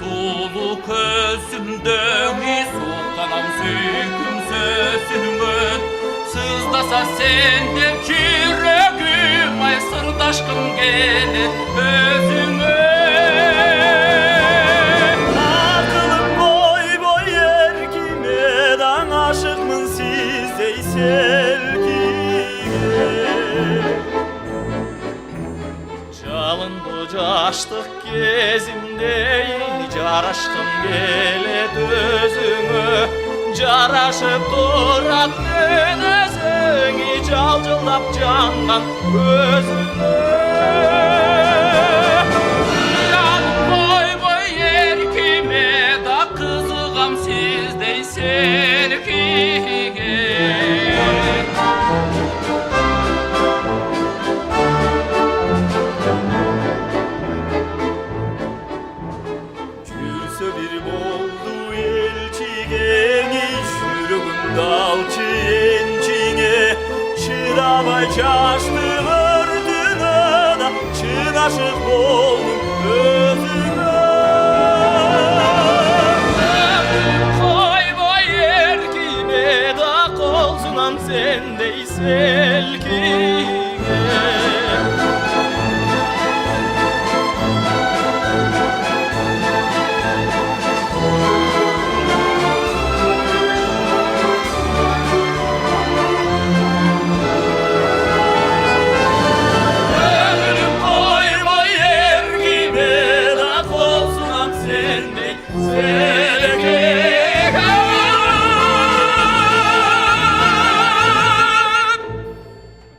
Sulu közümdeni sultanam söyküm sözümün Sızdasa senden yüreğim ay sırdaşkım gelir özüme Akılım boy boy erkime aşıkmın sizdey selkine Çalındı caştık gezimde Caraştım gele gözümü Caraşıp durat dönezini Calcıldap candan gözümü Canım boy boy erkime da kızıgam sizdey serkine Gülse bir boldu elçigeni Şürümün dalçı ençine Çırabay çaştı ördüne da Çınaşık oldum